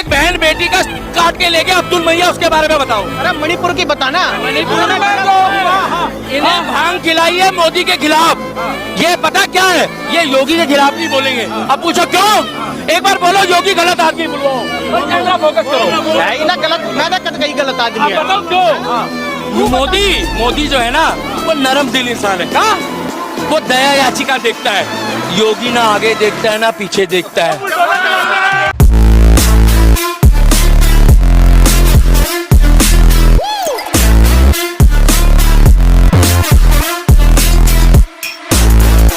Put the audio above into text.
एक बहन बेटी का काट के ले गया अब्दुल मैया, उसके बारे में बताओ। अरे मणिपुर की बताना। मणिपुर में इन्हें भांग खिलाई है मोदी के खिलाफ। ये पता क्या है, ये योगी के खिलाफ नहीं बोलेंगे। अब पूछो क्यों? एक बार बोलो योगी गलत आदमी, बोलो फोकस करो। है ही ना गलत, मैं ना कहीं गलत आदमी है। बताओ क्यों? मोदी जो है ना, वो नरम दिल इंसान है। हाँ? वो दया याचिका देखता है। योगी ना आगे देखता है ना पीछे देखता है।